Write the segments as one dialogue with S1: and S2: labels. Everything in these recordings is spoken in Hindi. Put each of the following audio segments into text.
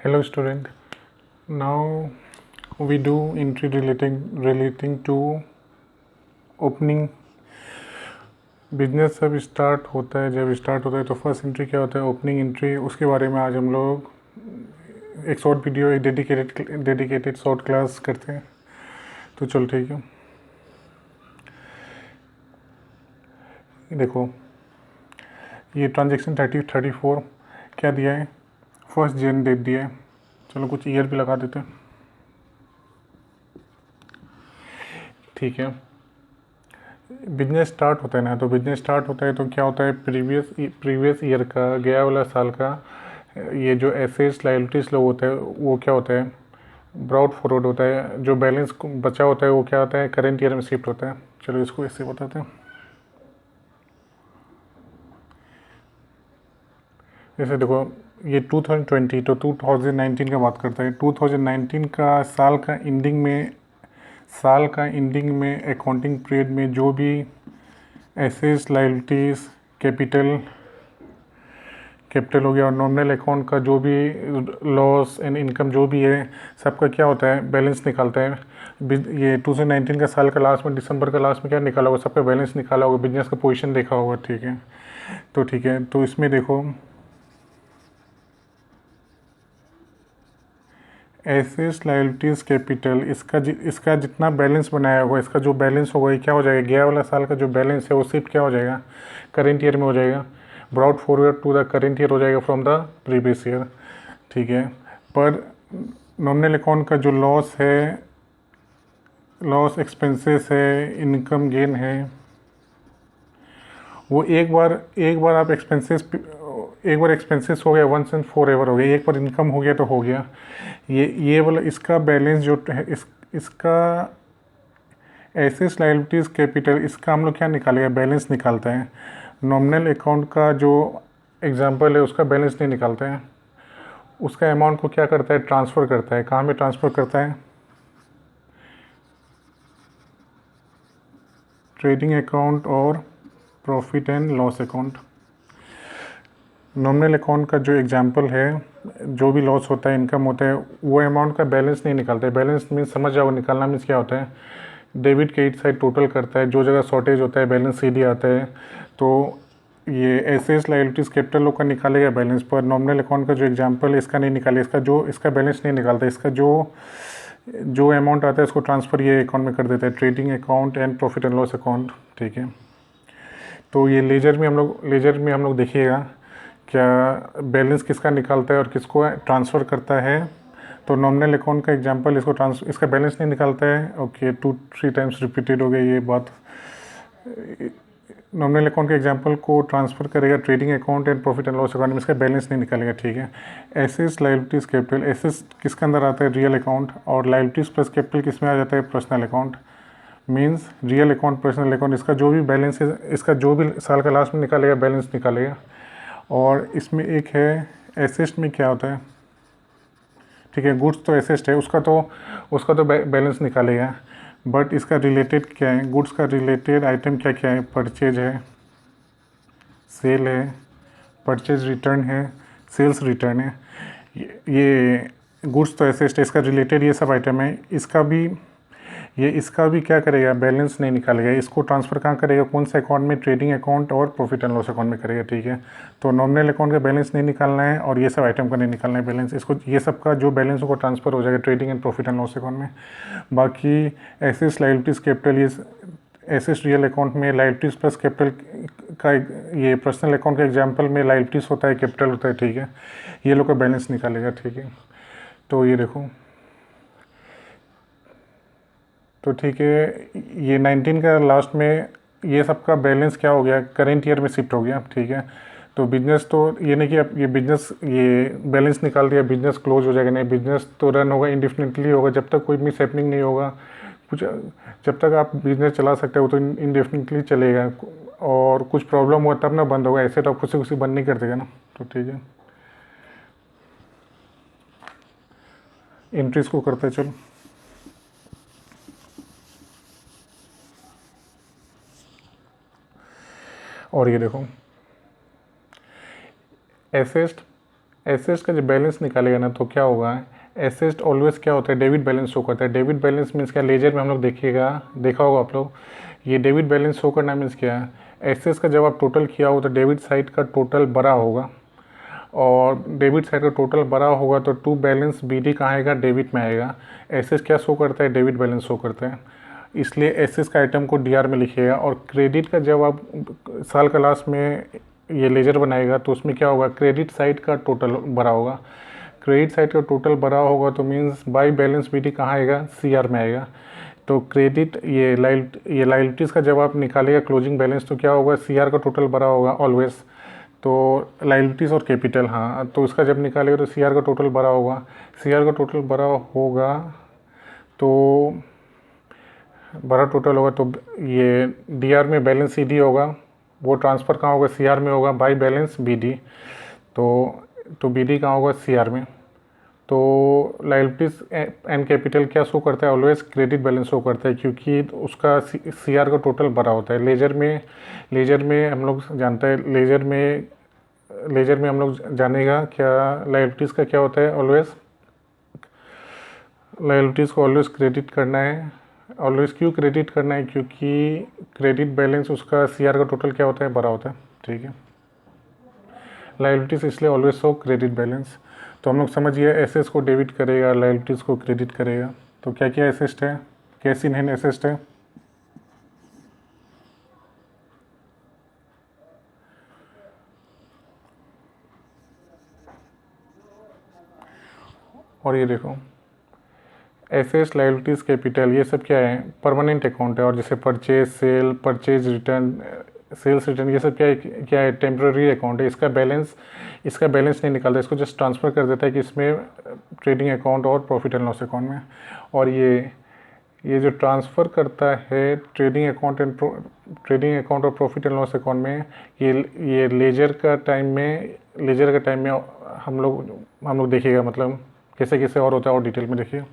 S1: Hello student. Now we do entry relating to opening. Business जब स्टार्ट होता है तो फर्स्ट एंट्री क्या होता है, ओपनिंग एंट्री। उसके बारे में आज हम लोग एक शॉर्ट वीडियो, एक डेडिकेटेड शॉर्ट क्लास करते हैं। तो चल ठीक है। देखो ये ट्रांजेक्शन 34 क्या दिया है, 1 जन डेट दिया है। चलो कुछ ईयर भी लगा देते हैं, ठीक है। बिजनेस स्टार्ट होता है ना, तो बिजनेस स्टार्ट होता है तो क्या होता है, प्रीवियस ईयर का, गया वाला साल का ये जो एसेट्स लायबिलिटीज लोग होता है वो क्या होता है, ब्रॉड फॉरवर्ड होता है। जो बैलेंस बचा होता है वो क्या होता है, करेंट ईयर में शिफ्ट होता है। चलो इसको ऐसे बताते हैं। जैसे देखो ये 2020 तो 2019 का बात करता है। 2019 का साल का एंडिंग में अकाउंटिंग पीरियड में जो भी एसेट्स लायबिलिटीज़ कैपिटल हो गया और नॉमिनल अकाउंट का जो भी लॉस एंड इनकम जो भी है, सबका क्या होता है, बैलेंस निकालता है। ये 2019 का साल का लास्ट में, दिसंबर का लास्ट में क्या निकाला होगा, सबका बैलेंस निकाला होगा, बिजनेस का पोजीशन देखा होगा, ठीक है। तो ठीक है, तो इसमें देखो एसेट्स लायबिलिटीज़ कैपिटल, इसका जितना बैलेंस बनाया होगा, इसका जो बैलेंस होगा ये क्या हो जाएगा, गया वाला साल का जो बैलेंस है वो सिर्फ क्या हो जाएगा, करेंट ईयर में हो जाएगा। Brought forward to the current year हो जाएगा फ्रॉम द प्रीवियस ईयर, ठीक है। पर नॉमिनल अकाउंट का जो लॉस है, लॉस एक्सपेंसेस है, इनकम गेन है, वो एक बार एक्सपेंसेस हो गया, वंस एंड फॉर एवर हो गया। एक बार इनकम हो गया तो हो गया। ये वाला इसका बैलेंस जो है, इसका एसेट्स लायबिलिटीज़ कैपिटल, इसका हम लोग क्या निकालेगा, बैलेंस निकालते हैं। नॉमिनल अकाउंट का जो एग्जांपल है उसका बैलेंस नहीं निकालते हैं। उसका अमाउंट को क्या करता है, ट्रांसफ़र करता है। कहाँ में ट्रांसफ़र करता है, ट्रेडिंग अकाउंट और profit and loss account. Nominal account का जो एग्जांपल है, जो भी लॉस होता है, इनकम होता है, वो अमाउंट का बैलेंस नहीं निकालते। बैलेंस मीन्स समझ जाओ, निकालना मीन्स क्या होता है, डेबिट क्रेडिट साइड टोटल करता है, जो जगह शॉर्टेज होता है बैलेंस सीधी आता है। तो ये एसेट्स लायबिलिटीज़ कैपिटल लोग का निकालेगा बैलेंस, पर नॉमिनल अकाउंट का जो एग्जांपल है इसका नहीं निकाले, इसका बैलेंस नहीं निकालता। इसका जो अमाउंट आता है उसको ट्रांसफ़र ये अकाउंट में कर देता है, trading account and profit and loss account, ठीक है। तो ये लेजर में हम लोग देखिएगा क्या बैलेंस किसका निकालता है और किसको ट्रांसफ़र करता है। तो नॉमिनल अकाउंट का एग्जांपल, इसका बैलेंस नहीं निकालता है। ओके, 2-3 टाइम्स रिपीटेड हो गया ये बात। नॉमिनल अकाउंट के एग्जांपल को ट्रांसफ़र करेगा trading account and profit and loss account में, इसका बैलेंस नहीं निकालेगा, ठीक है। एसेट्स लायबिलिटीज़ कैपिटल, एसेट्स किसके अंदर आता है, रियल अकाउंट, और लायबिलिटीज़ प्लस कैपिटल किस में आ जाता है, personal account. Means real account, personal account, इसका जो भी बैलेंस है, इसका जो भी साल का लास्ट में निकालेगा बैलेंस निकालेगा। और इसमें एक है एसेट में क्या होता है, ठीक है, गुड्स तो एसेट है, उसका तो बैलेंस निकालेगा। बट इसका रिलेटेड क्या है, गुड्स का रिलेटेड आइटम क्या क्या है, परचेज है, सेल है, परचेज रिटर्न है, सेल्स रिटर्न है। ये गुड्स तो एसेट है, इसका रिलेटेड ये सब आइटम है। इसका भी क्या करेगा, बैलेंस नहीं निकालेगा। इसको ट्रांसफ़र कहाँ करेगा, कौन से अकाउंट में, ट्रेडिंग अकाउंट और प्रॉफिट एंड लॉस अकाउंट में करेगा, ठीक है। तो नॉमिनल अकाउंट का बैलेंस नहीं निकालना है और ये सब आइटम का नहीं निकालना है बैलेंस। इसको ये सब का जो बैलेंस होगा ट्रांसफ़र हो जाएगा trading and profit and loss account में। बाकी एसेट्स लायबिलिटीज़ कैपिटल, ये एसेट्स रियल अकाउंट में, लायबिलिटीज़ प्लस कैपिटल का, ये पर्सनल अकाउंट का एग्जाम्पल में लायबिलिटीज़ होता है, कैपिटल होता है, ठीक है। ये लोग का बैलेंस निकालेगा, ठीक है। तो ये देखो, तो ठीक है, ये 19 का लास्ट में ये सब का बैलेंस क्या हो गया, करेंट ईयर में शिफ्ट हो गया, ठीक है। तो बिजनेस तो ये नहीं कि अब ये बैलेंस निकाल दिया, बिजनेस क्लोज हो जाएगा, नहीं, बिजनेस तो रन होगा, इंडेफिनिटली होगा, जब तक कोई मिस हैपनिंग नहीं होगा कुछ। जब तक आप बिजनेस चला सकते हो तो इंडेफिनिटली चलेगा, और कुछ प्रॉब्लम हुआ तब ना बंद होगा, ऐसे तो आप खुद से कुछ बंद नहीं कर देगा ना। तो ठीक है, एंट्रीज को करते हैं, चलो। और ये देखो, एसेट एसेट्स का जब बैलेंस निकालेगा ना तो क्या होगा, एसेट ऑलवेज क्या होता है, डेबिट बैलेंस शो करता है। डेबिट बैलेंस मीन्स क्या, लेजर में हम लोग देखा होगा आप लोग, ये डेबिट बैलेंस शो करना मीन्स क्या है, एसेट्स का जब आप टोटल किया हो तो डेबिट साइड का टोटल बड़ा होगा, और डेबिट साइड का टोटल बड़ा होगा तो टू बैलेंस BD कहाँ आएगा, डेबिट में आएगा। एसेट्स क्या शो करता है, डेबिट बैलेंस शो करता है, इसलिए एसेट्स का आइटम को DR में लिखिएगा। और क्रेडिट का जब आप साल का लास्ट में ये लेजर बनाएगा तो उसमें क्या होगा, क्रेडिट साइड का टोटल बड़ा होगा। क्रेडिट साइड का टोटल बड़ा होगा तो मीन्स बाई बैलेंस BD कहाँ आएगा, CR में आएगा। तो क्रेडिट ये लाइबिलिटीज़ का जब आप निकालेगा क्लोजिंग बैलेंस तो क्या होगा, CR का टोटल बड़ा होगा ऑलवेज। तो लाइबिलिटीज़ और कैपिटल, हाँ, तो उसका जब निकालेगा तो CR का टोटल बड़ा होगा। CR का टोटल बड़ा होगा तो बड़ा टोटल होगा तो ये DR में बैलेंस CD होगा, वो ट्रांसफ़र कहाँ होगा, CR में होगा बाई बैलेंस BD। तो BD कहाँ होगा, CR में। तो लाइबिलिटीज़ एंड कैपिटल क्या शो करता है, ऑलवेज क्रेडिट बैलेंस शो करता है, क्योंकि उसका CR का टोटल बड़ा होता है। लेजर में हम लोग जानते हैं, लेजर में हम लोग जानेगा क्या, लाइबिलिटीज़ का क्या होता है, ऑलवेज लाइबिलिटीज़ को ऑलवेज क्रेडिट करना है। ऑलवेज क्यों क्रेडिट करना है, क्योंकि क्रेडिट बैलेंस उसका CR का टोटल क्या होता है, बड़ा होता है, ठीक है। लाइबिलिटीज़ इसलिए ऑलवेज शो क्रेडिट बैलेंस। तो हम लोग समझिए, एसेट्स को डेबिट करेगा, लाइबिलिटीज़ को क्रेडिट करेगा। तो क्या क्या एसेट है, कैश इन हैंड एसेट है, और ये देखो एसेट्स, लाइबिलिटीज़, कैपिटल, ये सब क्या है, परमानेंट अकाउंट है। और जैसे परचेज रिटर्न, सेल्स रिटर्न, ये सब क्या है, टेम्प्रेरी अकाउंट है। इसका बैलेंस नहीं निकालता, इसको जस्ट ट्रांसफ़र कर देता है कि इसमें ट्रेडिंग अकाउंट और प्रॉफिट एंड लॉस अकाउंट में। और ये जो ट्रांसफ़र करता है ट्रेडिंग अकाउंट और प्रॉफिट एंड लॉस अकाउंट में, ये लेजर का टाइम में हम लोग देखिएगा, मतलब कैसे कैसे और होता है, और डिटेल में देखिए।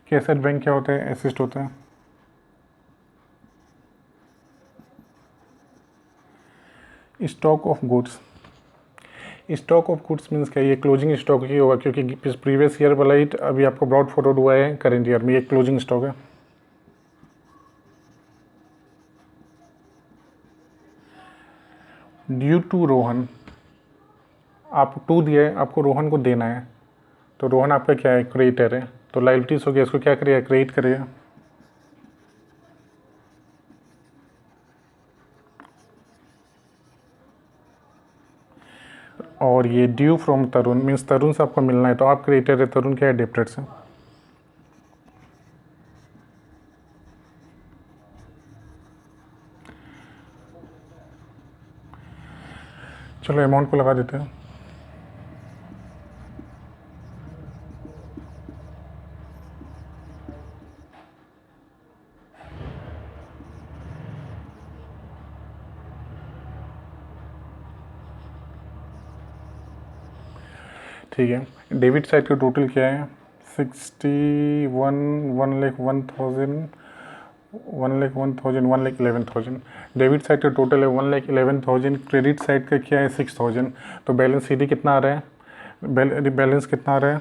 S1: कि एसेट बैंक क्या होता है, एसिस्ट होता है। स्टॉक ऑफ गुड्स मीन्स क्या, ये क्लोजिंग स्टॉक ही होगा, क्योंकि प्रीवियस ईयर वाला ही अभी आपको ब्रॉड फॉरवर्ड हुआ है करेंट ईयर में, ये क्लोजिंग स्टॉक है। ड्यू टू रोहन, आप टू दिया है, आपको रोहन को देना है, तो रोहन आपका क्या है, क्रेडिटर है। तो लाइबिलिटीज़ हो गया, इसको क्या करेगा, क्रेडिट करेगा। और ये ड्यू फ्रॉम तरुण मीन्स तरुण से आपको मिलना है, तो आप क्रेडिटर है, तरुण क्या है, डेप्टर से। चलो अमाउंट को लगा देते हैं। ठीक है, डेबिट साइड का टोटल क्या है, 1,11,000। डेबिट साइड का टोटल है 1,11,000। क्रेडिट साइड का क्या है, 6,000। तो बैलेंस CD कितना आ रहा है, बैलेंस कितना आ रहा है,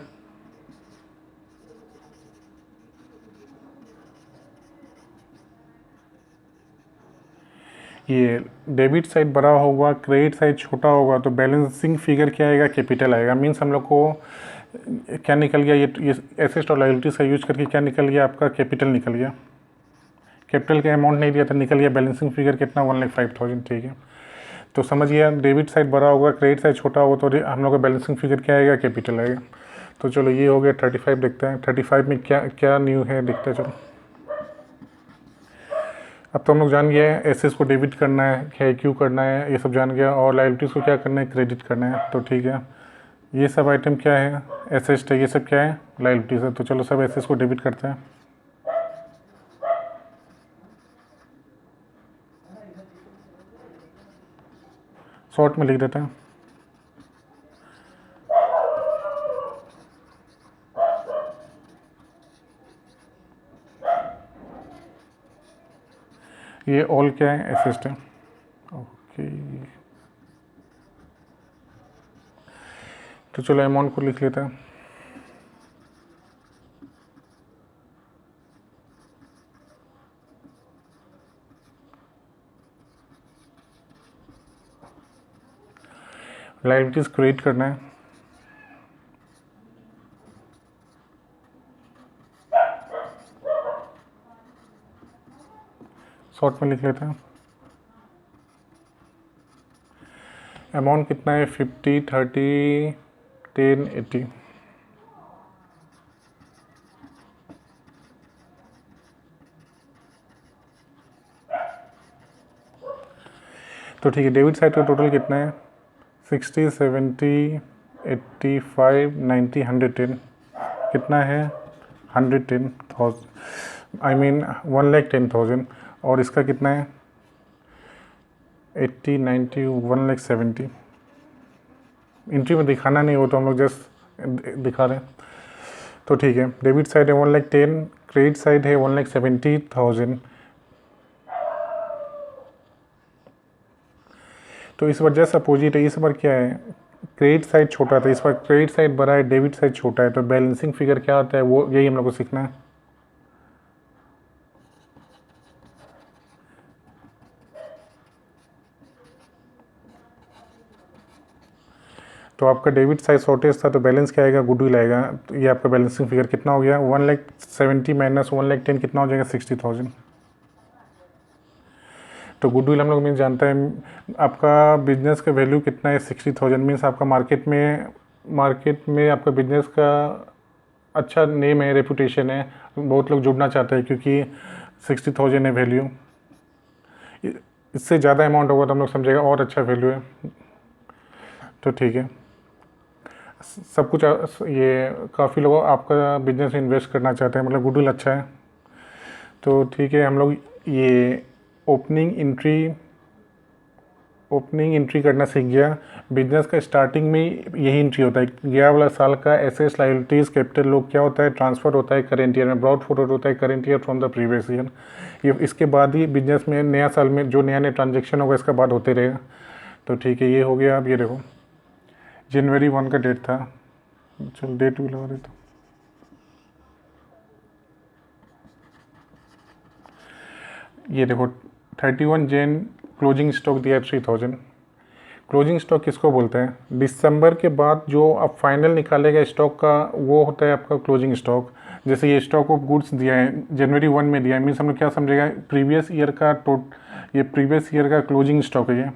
S1: ये डेबिट साइड बड़ा होगा, क्रेडिट साइड छोटा होगा, तो बैलेंसिंग फिगर क्या आएगा, कैपिटल आएगा। मीन्स हम लोग को क्या निकल गया, ये एसेट और लायबिलिटीज़ का यूज करके क्या निकल गया, आपका कैपिटल निकल गया। कैपिटल का अमाउंट नहीं दिया था, निकल गया बैलेंसिंग फिगर कितना, 1,05,000, ठीक है। तो समझ गया, डेबिट साइड बड़ा होगा, क्रेडिट साइड छोटा होगा, तो हम लोग का बैलेंसिंग फिगर क्या आएगा, कैपिटल आएगा। तो चलो ये हो गया 35, देखते हैं 35 में क्या क्या न्यू है, देखते हैं चलो। अब तो हम लोग जान गए हैं एसेट्स को डेबिट करना है, क्यों करना है, ये सब जान गया। और लायबिलिटीज़ को क्या करना है, क्रेडिट करना है, तो ठीक है। ये सब आइटम क्या है, एसेट्स है, ये सब क्या है, लायबिलिटीज़ है। तो चलो सब एसेट्स को डेबिट करते हैं। शॉर्ट में लिख देते हैं। ये ऑल क्या है, एसेट्स है। ओके, तो चलो अमाउंट को लिख लेते हैं। लायबिलिटीज़ क्रिएट करना है। शॉर्ट में लिख लेते हैं। अमाउंट कितना है? 50, 30, 10, 80। तो ठीक है, डेबिट साइड का टोटल कितना है? 60, 70, 85, 90, 110। कितना है? 110,000, आई मीन 1,10,000। और इसका कितना है? 80, 90, 1,70,000। एंट्री में दिखाना नहीं हो तो हम लोग जस्ट दिखा रहे हैं। तो ठीक है, डेबिट साइड है 1,10,000, क्रेडिट साइड है 1,70,000। तो इस बार जस्ट अपोजिट है। इस बार क्या है? क्रेडिट साइड छोटा था, इस बार क्रेडिट साइड बड़ा है, डेबिट साइड छोटा है। तो बैलेंसिंग फिगर क्या होता है वो यही हम लोग को सीखना है। तो आपका डेबिट साइड शॉर्टेज था तो बैलेंस क्या आएगा? गुडविल आएगा। तो ये आपका बैलेंसिंग फिगर कितना हो गया? 1,70,000 माइनस 1,10,000 कितना हो जाएगा? 60,000। तो गुडविल हम लोग मीन्स जानते हैं आपका बिजनेस का वैल्यू कितना है? 60,000। मीन्स आपका मार्केट में आपका बिजनेस का अच्छा नेम है, रेपुटेशन है, बहुत लोग जुड़ना चाहते हैं क्योंकि 60,000 है वैल्यू। इससे ज़्यादा अमाउंट होगा तो हम लोग समझेगा और अच्छा वैल्यू है। तो ठीक है, सब कुछ ये काफ़ी लोग आपका बिजनेस में इन्वेस्ट करना चाहते हैं, मतलब गुडविल अच्छा है। तो ठीक है, हम लोग ये ओपनिंग एंट्री करना सीख गया। बिजनेस का स्टार्टिंग में यही एंट्री होता है। गया वाला साल का एसेट्स, लायबिलिटीज़, कैपिटल लोग क्या होता है? ट्रांसफ़र होता है करेंट ईयर में। ब्रॉड फॉरवर्ड होता है current year from the previous year. ये इसके बाद ही बिजनेस में नया साल में जो नया ट्रांजेक्शन होगा इसका बाद होते रहेगा। तो ठीक है, ये हो गया। अब ये देखो, जनवरी 1 का डेट था। चल डेट भी लगा देता हूँ। ये देखो 31 जैन क्लोजिंग स्टॉक दिया है 3,000। क्लोजिंग स्टॉक किसको बोलते हैं? दिसंबर के बाद जो आप फाइनल निकालेगा स्टॉक का वो होता है आपका क्लोजिंग स्टॉक। जैसे ये स्टॉक ऑफ गुड्स दिया है जनवरी 1 में दिया है, मीन्स हम लोग क्या समझेगा? प्रीवियस ईयर का ये प्रीवियस ईयर का क्लोजिंग स्टॉक है ये।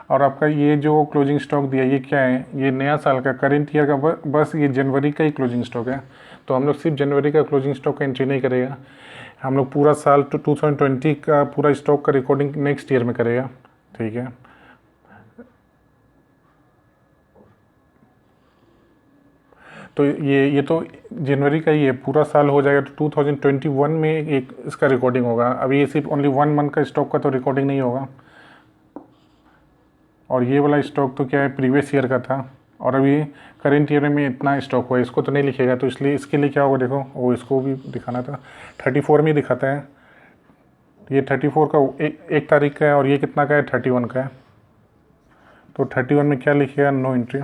S1: और आपका ये जो क्लोजिंग स्टॉक दिया ये क्या है? ये नया साल का करेंट ईयर का बस ये जनवरी का ही क्लोजिंग स्टॉक है। तो हम लोग सिर्फ जनवरी का क्लोजिंग स्टॉक का एंट्री नहीं करेगा, हम लोग पूरा साल 2020 का पूरा स्टॉक का रिकॉर्डिंग नेक्स्ट ईयर में करेगा। ठीक है, तो ये तो जनवरी का ही है, पूरा साल हो जाएगा तो 2021 में एक इसका रिकॉर्डिंग होगा। अभी ये सिर्फ ओनली 1 मंथ का स्टॉक का तो रिकॉर्डिंग नहीं होगा। और ये वाला स्टॉक तो क्या है? प्रीवियस ईयर का था और अभी करेंट ईयर में इतना स्टॉक हुआ है, इसको तो नहीं लिखेगा। तो इसलिए इसके लिए क्या होगा? देखो वो इसको भी दिखाना था, 34 में दिखाता है। ये 34 का एक तारीख का है और ये कितना का है? 31 का है। तो 31 में क्या लिखेगा? No entry.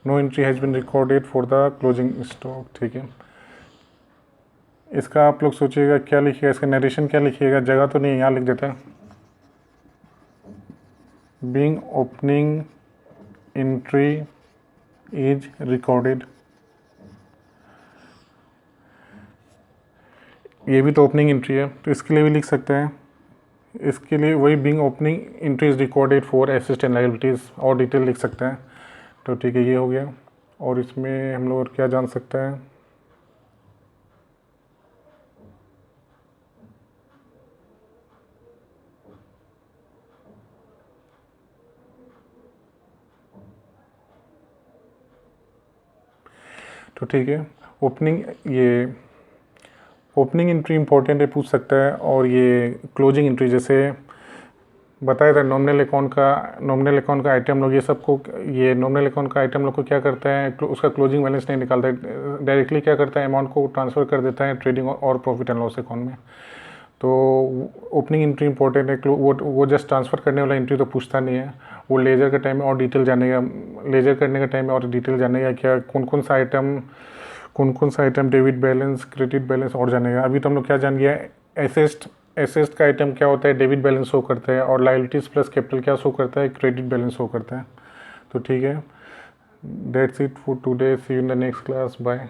S1: No entry has been recorded for the closing stock. ठीक है, इसका आप लोग सोचिएगा क्या लिखिएगा, इसका नरेशन क्या लिखिएगा? जगह तो नहीं, यहाँ लिख देता है being opening entry is recorded. ये भी तो ओपनिंग एंट्री है तो इसके लिए भी लिख सकते हैं। इसके लिए वही being opening entry is recorded for assets and liabilities और डिटेल लिख सकते हैं। तो ठीक है, ये हो गया। और इसमें हम लोग और क्या जान सकते हैं? तो ठीक है, ओपनिंग एंट्री इंपॉर्टेंट है, पूछ सकता है। और ये क्लोजिंग एंट्री जैसे बताया था, नॉमिनल अकाउंट का आइटम लोग ये सबको, ये नॉमिनल अकाउंट का आइटम लोग को क्या करता है? उसका क्लोजिंग बैलेंस नहीं निकालता है, डायरेक्टली क्या करता है? अमाउंट को ट्रांसफ़र कर देता है ट्रेडिंग और प्रॉफिट एंड लॉस अकाउंट में। तो ओपनिंग एंट्री इंपॉर्टेंट है, वो जस्ट ट्रांसफ़र करने वाला एंट्री तो पूछता नहीं है, वो लेजर का टाइम में और डिटेल जानेगा, लेजर करने का टाइम में और डिटेल जानेगा क्या कौन कौन सा item debit balance, credit balance और जानेगा। अभी तो हम लोग क्या जान गया, एसेस्ट का आइटम क्या होता है, डेबिट बैलेंस शो करता है, और लायबिलिटीज़ प्लस कैपिटल क्या शो करता है, क्रेडिट बैलेंस शो करता है। तो ठीक है, that's it for today, see you in the next class, bye.